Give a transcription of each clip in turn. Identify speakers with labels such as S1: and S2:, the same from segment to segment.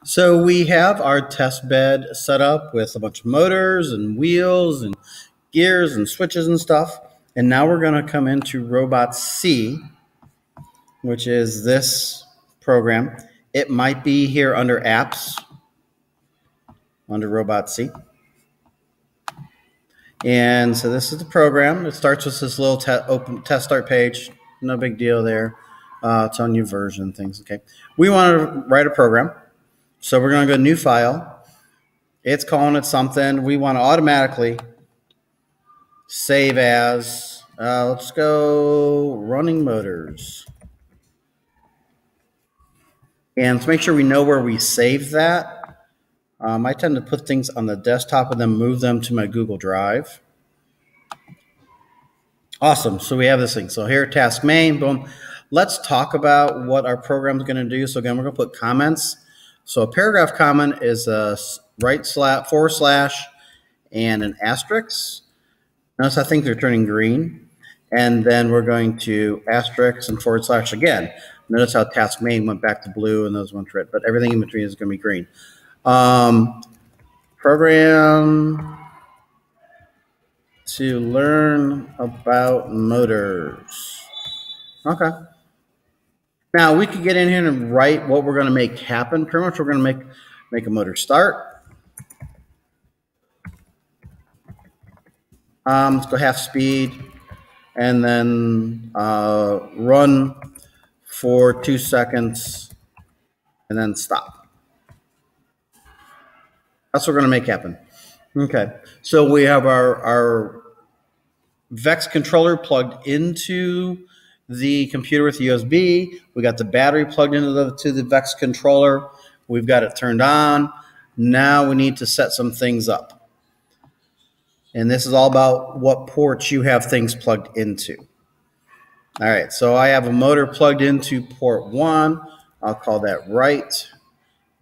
S1: So we have our test bed set up with a bunch of motors and wheels and gears and switches and stuff. And now we're going to come into Robot C, which is this program. It might be here under apps, under Robot C. And so this is the program. It starts with this little open test start page. No big deal there. Telling you version things. Okay. We want to write a program. So we're going to go new file. It's calling it something. We want to automatically save as, let's go running motors. And to make sure we know where we save that, I tend to put things on the desktop and then move them to my Google Drive. Awesome. So we have this thing. So here, task main, boom. Let's talk about what our program is going to do. So again, we're going to put comments. So a paragraph comment is a // and an asterisk. Notice I think they're turning green. And then we're going to asterisk and / again. Notice how task main went back to blue and those went red, but everything in between is going to be green. Program to learn about motors. Okay. Now we could get in here and write what we're going to make happen. Pretty much we're going to make a motor start. Let's go half speed and then run for 2 seconds and then stop. That's what we're going to make happen. Okay, so we have our VEX controller plugged into the computer with USB. We got the battery plugged into the VEX controller. We've got it turned on. Now we need to set some things up. And this is all about what ports you have things plugged into. All right, so I have a motor plugged into port 1. I'll call that right.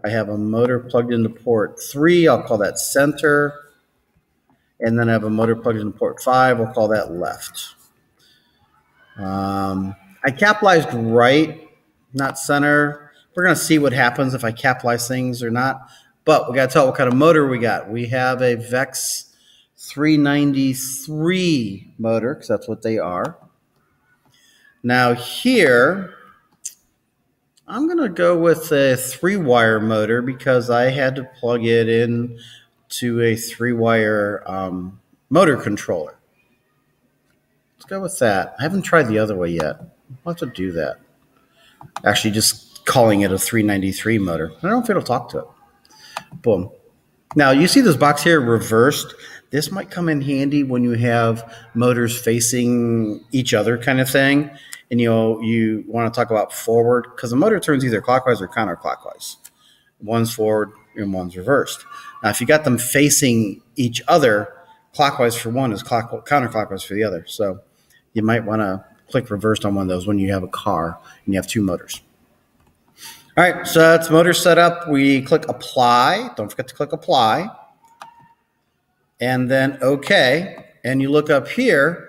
S1: I have a motor plugged into port 3. I'll call that center. And then I have a motor plugged into port 5. We'll call that left. I capitalized right, not center. We're going to see what happens if I capitalize things or not. But we got to tell what kind of motor we got. We have a VEX 393 motor, because that's what they are. Now here, I'm going to go with a 3-wire motor because I had to plug it in to a 3-wire motor controller. Let's go with that. I haven't tried the other way yet. I'll have to do that. Actually, just calling it a 393 motor. I don't know if it'll talk to it. Boom. Now, you see this box here reversed. This might come in handy when you have motors facing each other kind of thing. And you want to talk about forward, because the motor turns either clockwise or counterclockwise. One's forward and one's reversed. Now, if you got them facing each other, clockwise for one is counterclockwise for the other. So you might want to click reversed on one of those when you have a car and you have 2 motors. All right, so that's motor setup. We click apply. Don't forget to click apply. And then OK. And you look up here.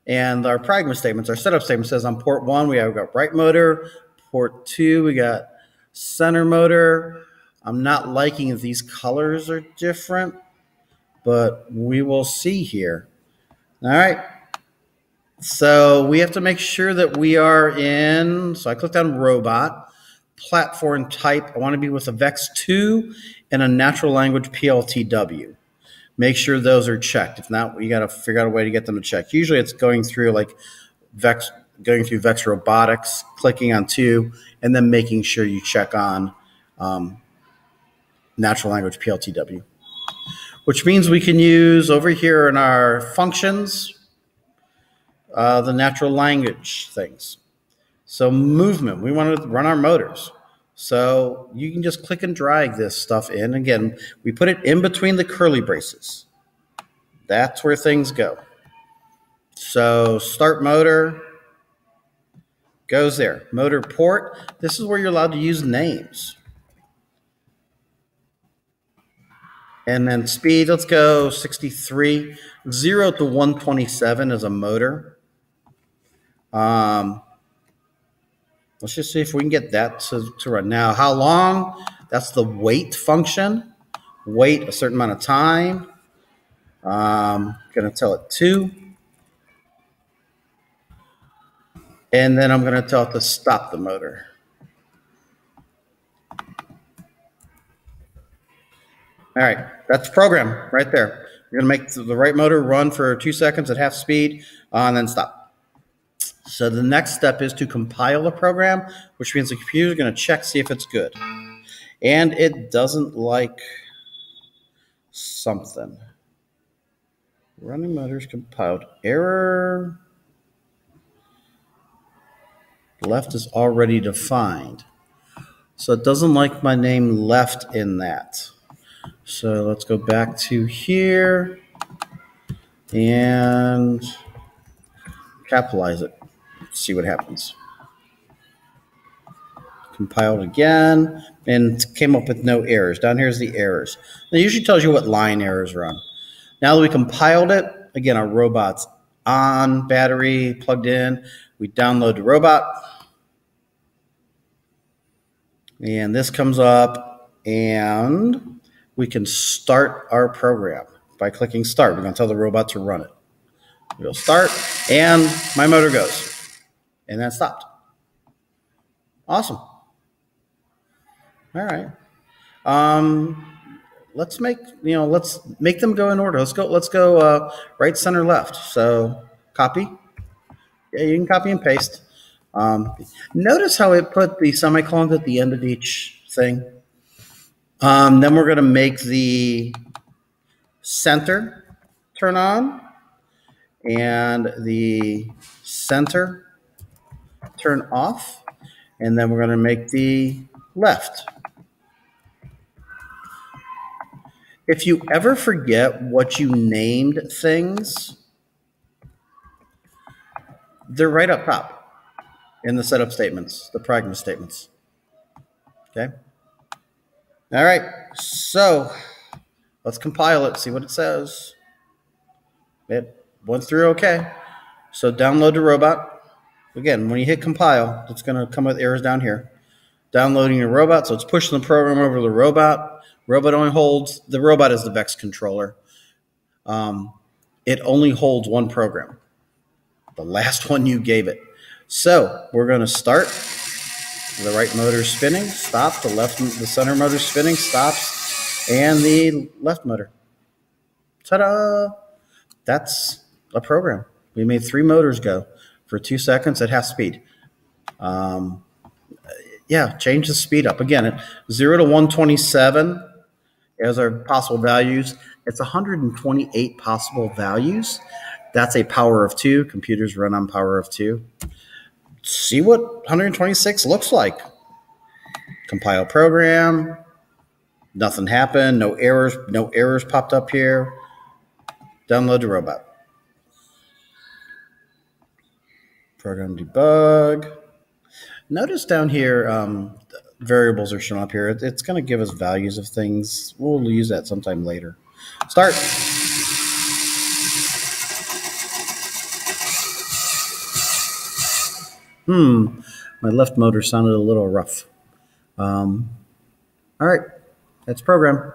S1: And our pragma statements, our setup statement says on port 1, we have got right motor. Port 2, we got center motor. I'm not liking if these colors are different, but we will see here. All right. So we have to make sure that we are in, so I clicked on robot, platform type. I want to be with a VEX 2 and a natural language PLTW. Make sure those are checked. If not, you got to figure out a way to get them to check. Usually it's going through like VEX, going through VEX Robotics, clicking on 2, and then making sure you check on natural language PLTW, which means we can use over here in our functions, the natural language things. So movement, we want to run our motors. So you can just click and drag this stuff in. Again, we put it in between the curly braces. That's where things go. So start motor goes there. Motor port, this is where you're allowed to use names. And then speed, let's go 63. 0 to 127 is a motor. Let's just see if we can get that to run. Now, how long? That's the wait function. Wait a certain amount of time. Going to tell it 2. And then I'm going to tell it to stop the motor. All right, that's the program right there. You're going to make the right motor run for 2 seconds at half speed and then stop. So the next step is to compile the program, which means the computer is going to check, see if it's good. And it doesn't like something. Running motors compiled. Error. Left is already defined. So it doesn't like my name left in that. So let's go back to here and capitalize it. See what happens. Compiled again and came up with no errors. Down here's the errors. It usually tells you what line errors run. Now that we compiled it, again, our robot's on, battery plugged in. We download the robot. And this comes up and we can start our program by clicking start. We're going to tell the robot to run it. We'll start and my motor goes. And that stopped. Awesome. All right. Let's make them go in order. Let's go right, center, left. So copy. Yeah, you can copy and paste. Notice how it put the semicolons at the end of each thing. Then we're going to make the center turn on and the center turn off. And then we're going to make the left. If you ever forget what you named things, they're right up top in the setup statements, the pragma statements. Okay. All right. So let's compile it, see what it says. It went through okay. So download the robot. Again, when you hit compile, it's going to come with errors down here. Downloading your robot, so it's pushing the program over to the robot. Robot only holds, the robot is the VEX controller. It only holds one program, the last one you gave it. So we're going to start. The right motor is spinning, stop. The center motor is spinning, stops, and the left motor. Ta-da! That's a program. We made 3 motors go for 2 seconds at half speed. Yeah, change the speed up. Again, 0 to 127 as our possible values. It's 128 possible values. That's a power of 2. Computers run on power of 2. See what 126 looks like. Compile program. Nothing happened. No errors. No errors popped up here. Download the robot. Program debug. Notice down here, variables are shown up here. It's going to give us values of things. We'll use that sometime later. Start. My left motor sounded a little rough. All right, that's program.